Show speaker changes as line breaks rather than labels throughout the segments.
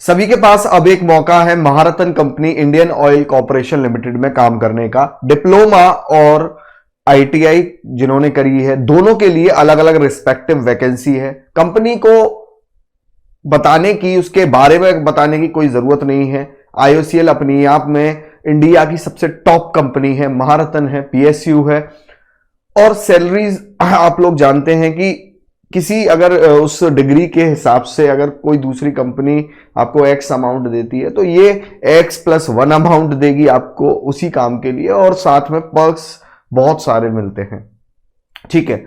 सभी के पास अब एक मौका है महारत्न company Indian Oil Corporation Limited में काम करने का। डिप्लोमा और आईटीआई जिन्होंने करी है, दोनों के लिए अलग अलग रिस्पेक्टिव वैकेंसी है। कंपनी को बताने की, उसके बारे में बताने की कोई जरूरत नहीं है। आईओसीएल अपनी आप में इंडिया की सबसे टॉप कंपनी है, महारत्न है, पीएसयू है। और सैलरीज आप लोग जानते हैं कि किसी अगर उस डिग्री के हिसाब से अगर कोई दूसरी कंपनी आपको एक्स अमाउंट देती है तो ये x+1 अमाउंट देगी आपको उसी काम के लिए, और साथ में पर्क्स बहुत सारे मिलते हैं। ठीक है,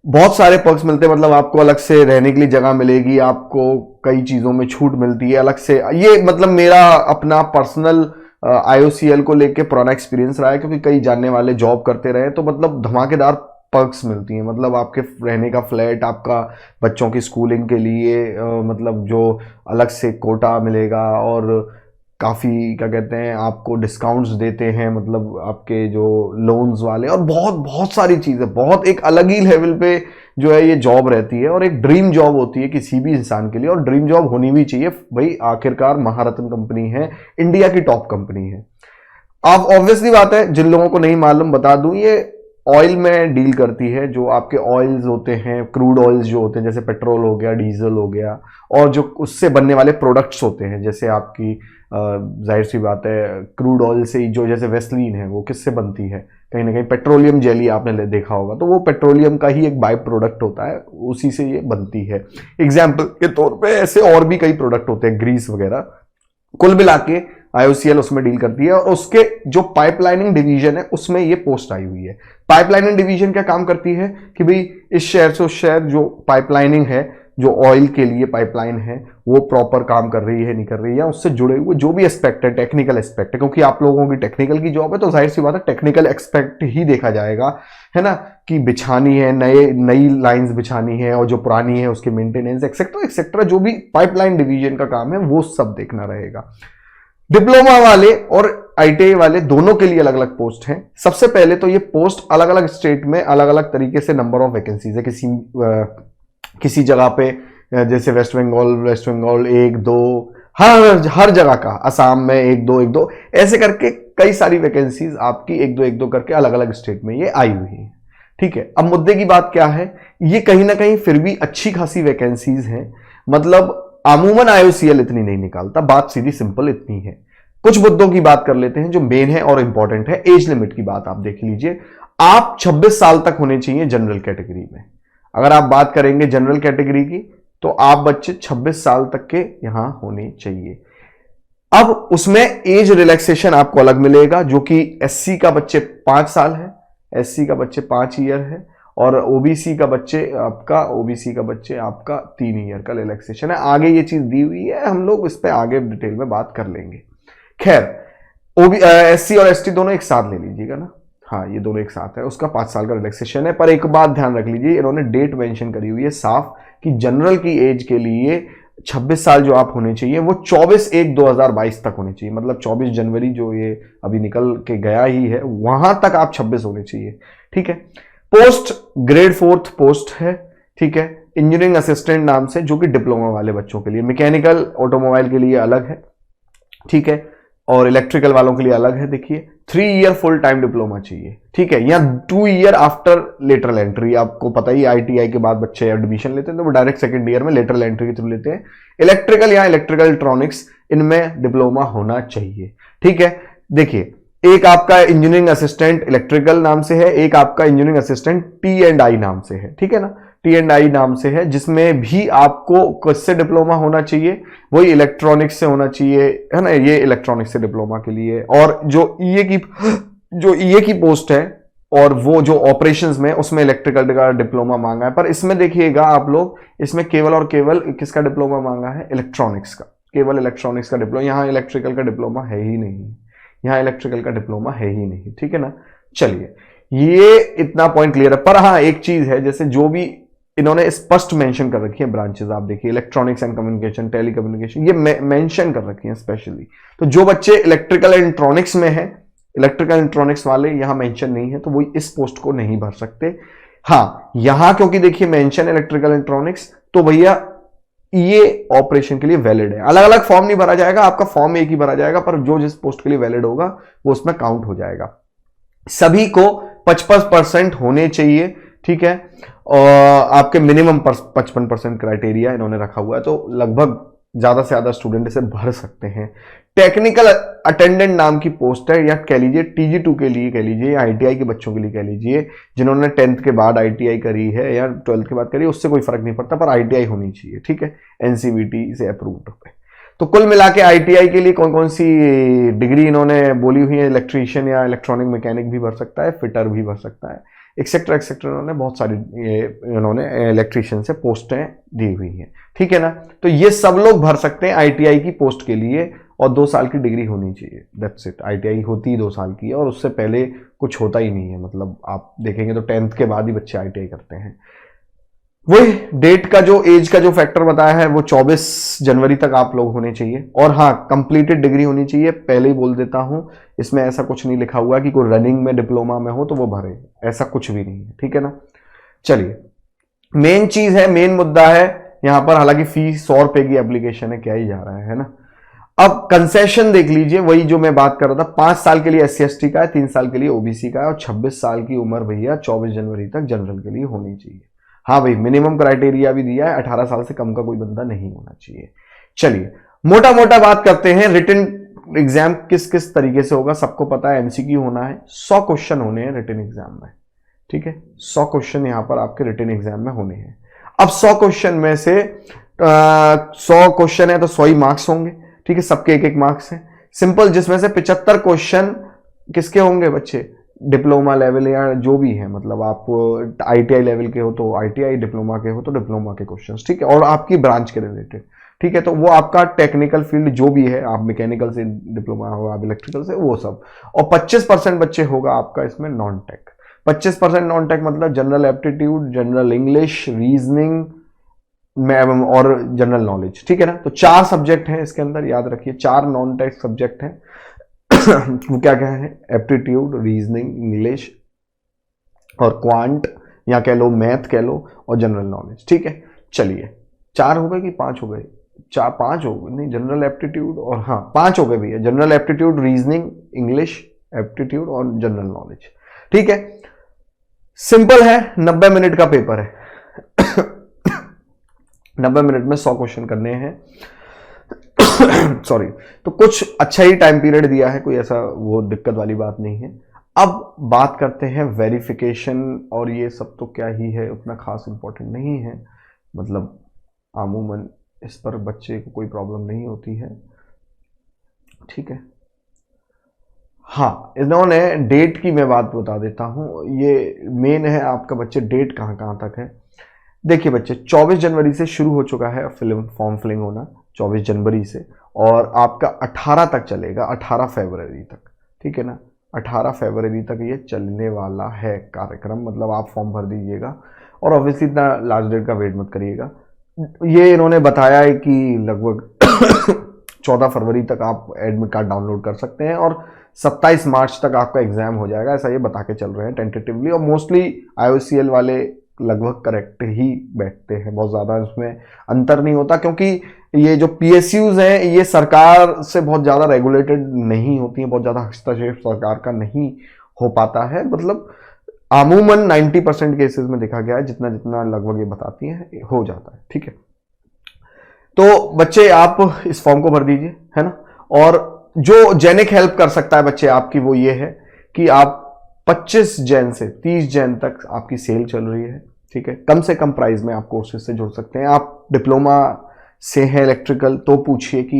बहुत सारे पर्क्स मिलते हैं, मतलब आपको अलग से रहने के लिए जगह मिलेगी, आपको कई चीजों में छूट मिलती है अलग से। ये मतलब मेरा अपना पर्सनल आईओसीएल को लेके पुराना एक्सपीरियंस रहा है, क्योंकि कई जानने वाले जॉब करते रहे, तो मतलब धमाकेदार पर्क्स मिलती हैं। मतलब आपके रहने का फ्लैट, आपका बच्चों की स्कूलिंग के लिए मतलब जो अलग से कोटा मिलेगा, और काफ़ी क्या कहते हैं आपको डिस्काउंट्स देते हैं, मतलब आपके जो लोन्स वाले, और बहुत बहुत सारी चीज़ें, बहुत एक अलग ही लेवल पे जो है ये जॉब रहती है, और एक ड्रीम जॉब होती है किसी भी इंसान के लिए, और ड्रीम जॉब होनी भी चाहिए भाई। आखिरकार महारत्न कंपनी है, इंडिया की टॉप कंपनी है। अब ऑब्वियसली बात है, जिन लोगों को नहीं मालूम बता दूं, ये ऑयल में डील करती है। जो आपके ऑयल्स होते हैं, क्रूड ऑयल्स जो होते हैं, जैसे पेट्रोल हो गया, डीजल हो गया, और जो उससे बनने वाले प्रोडक्ट्स होते हैं, जैसे आपकी जाहिर सी बात है क्रूड ऑयल से जो, जैसे वेस्लीन है वो किससे बनती है, कहीं ना कहीं पेट्रोलियम जेली आपने देखा होगा, तो वो पेट्रोलियम का ही एक बाय प्रोडक्ट होता है, उसी से ये बनती है। एग्जाम्पल के तौर पे ऐसे और भी कई प्रोडक्ट होते हैं, ग्रीस वगैरह। कुल मिला के आईओसीएल उसमें डील करती है, और उसके जो पाइपलाइनिंग डिवीजन है उसमें ये पोस्ट आई हुई है। पाइपलाइनिंग डिवीजन क्या काम करती है कि भाई इस शहर से उस शहर जो पाइपलाइनिंग है, जो ऑयल के लिए पाइपलाइन है, वो प्रॉपर काम कर रही है नहीं कर रही है, उससे जुड़े हुए जो भी एस्पेक्ट है, टेक्निकल एस्पेक्ट है, क्योंकि आप लोगों की टेक्निकल की जॉब है, तो जाहिर सी बात है टेक्निकल एस्पेक्ट ही देखा जाएगा, है ना, कि बिछानी है, नई लाइंस बिछानी है, और जो पुरानी है उसके मेंटेनेंस एक्सेट्रा एक्सेट्रा, जो भी पाइपलाइन डिवीजन का काम है वो सब देखना रहेगा। डिप्लोमा वाले और आईटीआई वाले दोनों के लिए अलग अलग पोस्ट हैं। सबसे पहले तो ये पोस्ट अलग अलग स्टेट में अलग अलग तरीके से नंबर ऑफ वैकेंसीज है। किसी जगह पे जैसे वेस्ट बंगाल 1-2, हर जगह का, असम में 1-2 ऐसे करके कई सारी वैकेंसीज आपकी 1-2 करके अलग अलग स्टेट में ये आई हुई है। ठीक है, अब मुद्दे की बात क्या है, ये कहीं ना कहीं फिर भी अच्छी खासी वैकेंसीज हैं। मतलब अमूमन आईओसीएल इतनी नहीं निकालता, बात सीधी सिंपल इतनी है। कुछ मुद्दों की बात कर लेते हैं जो मेन है और इंपॉर्टेंट है। एज लिमिट की बात आप देख लीजिए, आप 26 साल तक होने चाहिए जनरल कैटेगरी में। अगर आप बात करेंगे जनरल कैटेगरी की, तो आप बच्चे 26 साल तक के यहां होने चाहिए। अब उसमें एज रिलैक्सेशन आपको अलग मिलेगा, जो कि एससी का बच्चे 5 साल है, एससी का बच्चे 5 ईयर है, और ओबीसी का बच्चे आपका 3 ईयर का रिलैक्सेशन है। आगे ये चीज दी हुई है, हम लोग इस पे आगे डिटेल में बात कर लेंगे। खैर एससी और एसटी दोनों एक साथ ले लीजिएगा ना, हाँ ये दोनों एक साथ है, उसका 5 साल का रिलैक्सेशन है। पर एक बात ध्यान रख लीजिए, इन्होंने डेट मेंशन करी हुई है साफ कि जनरल की एज के लिए 26 साल जो आप होने चाहिए वो 24/1/2022 तक होने चाहिए। मतलब 24 जनवरी जो ये अभी निकल के गया ही है, वहां तक आप 26 होने चाहिए। ठीक है, पोस्ट ग्रेड 4th पोस्ट है। ठीक है, इंजीनियरिंग असिस्टेंट नाम से, जो कि डिप्लोमा वाले बच्चों के लिए, मैकेनिकल ऑटोमोबाइल के लिए अलग है। ठीक है, और इलेक्ट्रिकल वालों के लिए अलग है। देखिए 3 ईयर फुल टाइम डिप्लोमा चाहिए। ठीक है, या 2 ईयर आफ्टर लेटरल एंट्री। आपको पता ही आईटीआई के बाद बच्चे एडमिशन लेते हैं तो वो डायरेक्ट सेकंड ईयर में लेटरल एंट्री के थ्रू लेते हैं। इलेक्ट्रिकल या इलेक्ट्रिकल इलेक्ट्रॉनिक्स, इनमें डिप्लोमा होना चाहिए। ठीक है, देखिए एक आपका इंजीनियरिंग असिस्टेंट इलेक्ट्रिकल नाम से है, एक आपका इंजीनियरिंग असिस्टेंट T&I नाम से है। ठीक है ना, T&I नाम से है, जिसमें भी आपको किससे डिप्लोमा होना चाहिए, वही इलेक्ट्रॉनिक्स से होना चाहिए, है ना, ये इलेक्ट्रॉनिक्स से डिप्लोमा के लिए। और जो ईए की पोस्ट है और वो जो ऑपरेशंस में, उसमें इलेक्ट्रिकल का डिप्लोमा मांगा है। पर इसमें देखिएगा आप लोग, इसमें केवल और केवल किसका डिप्लोमा मांगा है, इलेक्ट्रॉनिक्स का, केवल इलेक्ट्रॉनिक्स का डिप्लोमा। यहाँ इलेक्ट्रिकल का डिप्लोमा है ही नहीं, यहाँ इलेक्ट्रिकल का डिप्लोमा है ही नहीं। ठीक है ना, चलिए ये इतना पॉइंट क्लियर है। पर हाँ एक चीज है, जैसे जो भी इन्होंने स्पष्ट मेंशन कर रखी है ब्रांचेस, आप देखिए इलेक्ट्रॉनिक्स एंड कम्युनिकेशन, टेलीकम्युनिकेशन, ये मेंशन कर रखी है स्पेशली। तो जो बच्चे इलेक्ट्रिकल एंड इलेक्ट्रॉनिक्स में है, इलेक्ट्रिकल इलेक्ट्रॉनिक्स वाले यहां मेंशन नहीं है, तो वो इस पोस्ट को नहीं भर सकते। हाँ यहां क्योंकि देखिए मेंशन इलेक्ट्रिकल इलेक्ट्रॉनिक्स, तो भैया ये ऑपरेशन के लिए वैलिड है। अलग अलग फॉर्म नहीं भरा जाएगा, आपका फॉर्म एक ही भरा जाएगा, पर जो जिस पोस्ट के लिए वैलिड होगा वो उसमें काउंट हो जाएगा। सभी को 55% होने चाहिए, ठीक है, और आपके मिनिमम 55% क्राइटेरिया इन्होंने रखा हुआ है, तो लगभग ज्यादा से ज्यादा स्टूडेंट इसे भर सकते हैं। टेक्निकल अटेंडेंट नाम की पोस्ट है, या कह लीजिए TG2 के लिए कह लीजिए, या ITI के बच्चों के लिए कह लीजिए, जिन्होंने 10th के बाद ITI करी है या 12th के बाद करी है, उससे कोई फर्क नहीं पड़ता, पर ITI होनी चाहिए, ठीक है, NCVT से अप्रूव्ड है। तो कुल मिला के ITI के लिए कौन कौन सी डिग्री इन्होंने बोली हुई है, इलेक्ट्रीशियन या इलेक्ट्रॉनिक मैकेनिक भी भर सकता है, फिटर भी भर सकता है, एक्सेट्रा एक्सेट्रा, इन्होंने बहुत सारी इन्होंने इलेक्ट्रीशियन से पोस्टें दी हुई हैं, ठीक है ना। तो ये सब लोग भर सकते हैं ITI की पोस्ट के लिए, और 2 साल की डिग्री होनी चाहिए, दैट्स इट। ITI होती ही 2 साल की है, और उससे पहले कुछ होता ही नहीं है, मतलब आप देखेंगे तो 10th के बाद ही बच्चे ITI करते हैं। वही डेट का जो एज का जो फैक्टर बताया है वो 24 जनवरी तक आप लोग होने चाहिए, और हाँ कंप्लीटेड डिग्री होनी चाहिए। पहले ही बोल देता हूं, इसमें ऐसा कुछ नहीं लिखा हुआ कि कोई रनिंग में डिप्लोमा में हो तो वो भरे, ऐसा कुछ भी नहीं है, ठीक है ना। चलिए, मेन चीज है, मेन मुद्दा है यहां पर, हालांकि फीस 100 रुपए की एप्लीकेशन है, क्या ही जा रहा है ना। अब कंसेशन देख लीजिए, वही जो मैं बात कर रहा था, 5 साल के लिए SC/ST का है, 3 साल के लिए OBC का है, और 26 साल की उम्र भैया 24 जनवरी तक जनरल के लिए होनी चाहिए। हाँ भाई, मिनिमम क्राइटेरिया भी दिया है, 18 साल से कम का कोई बंदा नहीं होना चाहिए। चलिए मोटा मोटा बात करते हैं, रिटन एग्जाम किस किस तरीके से होगा, सबको पता है, MCQ होना है, 100 क्वेश्चन होने हैं रिटन एग्जाम में, ठीक है, 100 क्वेश्चन यहां पर आपके रिटन एग्जाम में होने हैं। अब 100 क्वेश्चन में से 100 क्वेश्चन है तो 100 ही मार्क्स होंगे, ठीक है, सबके 1-1 मार्क्स हैं, सिंपल, जिसमें से 75 क्वेश्चन किसके होंगे बच्चे, डिप्लोमा लेवल या जो भी है, मतलब आप ITI लेवल के हो तो ITI, डिप्लोमा के हो तो डिप्लोमा के क्वेश्चंस, ठीक है, और आपकी ब्रांच के रिलेटेड, ठीक है, तो वो आपका टेक्निकल फील्ड जो भी है, आप मैकेनिकल से डिप्लोमा हो, आप इलेक्ट्रिकल से, वो सब। और 25% बच्चे होगा आपका इसमें नॉन टेक, 25% नॉन टेक मतलब general aptitude, general English, reasoning और जनरल नॉलेज, ठीक है ना। तो 4 सब्जेक्ट हैं इसके अंदर, याद रखिए 4 नॉन टेक सब्जेक्ट हैं। वो क्या क्या है, एप्टीट्यूड, रीजनिंग, इंग्लिश और क्वांट, या कह लो मैथ कह लो, और जनरल नॉलेज, ठीक है। चलिए 4 हो गए कि 5 हो गए, 5 हो गए नहीं, जनरल एप्टीट्यूड और हाँ 5 हो गए भैया, general aptitude, reasoning, English, aptitude और जनरल नॉलेज, ठीक है। सिंपल है, 90 मिनट का पेपर है। 90 मिनट में 100 क्वेश्चन करने हैं। सॉरी, तो कुछ अच्छा ही टाइम पीरियड दिया है, कोई ऐसा वो दिक्कत वाली बात नहीं है। अब बात करते हैं वेरिफिकेशन, और ये सब तो क्या ही है, उतना खास इंपॉर्टेंट नहीं है, मतलब आमूमन इस पर बच्चे को कोई प्रॉब्लम नहीं होती है, ठीक है। हाँ, इन्होंने डेट की मैं बात बता देता हूं, ये मेन है आपका बच्चे, डेट कहां कहां तक है। देखिए बच्चे, 24 जनवरी से शुरू हो चुका है फॉर्म फिलिंग होना, 24 जनवरी से, और आपका 18 तक चलेगा, 18 फरवरी तक, ठीक है ना, 18 फरवरी तक ये चलने वाला है कार्यक्रम, मतलब आप फॉर्म भर दीजिएगा, और ऑब्वियसली इतना लास्ट डेट का वेट मत करिएगा। ये इन्होंने बताया है कि लगभग 14 फरवरी तक आप एडमिट कार्ड डाउनलोड कर सकते हैं, और 27 मार्च तक आपका एग्जाम हो जाएगा, ऐसा ये बता के चल रहे हैं टेंटेटिवली, और मोस्टली IOCL वाले लगभग करेक्ट ही बैठते हैं, बहुत ज़्यादा उसमें अंतर नहीं होता, क्योंकि ये जो PSUs हैं ये सरकार से बहुत ज़्यादा रेगुलेटेड नहीं होती हैं, बहुत ज़्यादा हस्तक्षेप सरकार का नहीं हो पाता है, मतलब आमूमन 90% केसेस में देखा गया है, जितना जितना लगभग ये बताती हैं हो जाता है, ठीक है। तो बच्चे आप इस फॉर्म को भर दीजिए, है ना, और जो जेनिक हेल्प कर सकता है बच्चे आपकी, वो ये है कि आप 25 जैन से 30 जैन तक आपकी सेल चल रही है, ठीक है, कम से कम प्राइस में आप कोर्सेज से जुड़ सकते हैं। आप डिप्लोमा से हैं इलेक्ट्रिकल तो पूछिए कि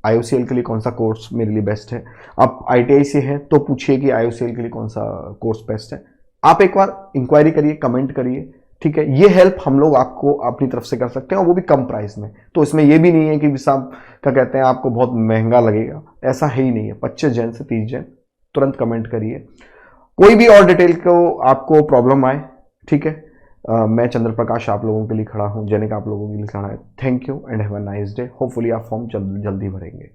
IOCL के लिए कौन सा कोर्स मेरे लिए बेस्ट है, आप ITI से हैं तो पूछिए कि IOCL के लिए कौन सा कोर्स बेस्ट है, आप एक बार इंक्वायरी करिए, कमेंट करिए, ठीक है। ये हेल्प हम लोग आपको अपनी तरफ से कर सकते हैं, और वो भी कम प्राइस में, तो इसमें ये भी नहीं है कि साहब क्या कहते हैं आपको बहुत महंगा लगेगा, ऐसा है ही नहीं है। 25 जैन से 30 जैन, तुरंत कमेंट करिए। कोई भी और डिटेल को आपको प्रॉब्लम आए, ठीक है, मैं चंद्र प्रकाश आप लोगों के लिए खड़ा हूं, जेनिक आप लोगों के लिए खड़ा है। Thank you and have a nice day. Hopefully आप फॉर्म जल्दी भरेंगे।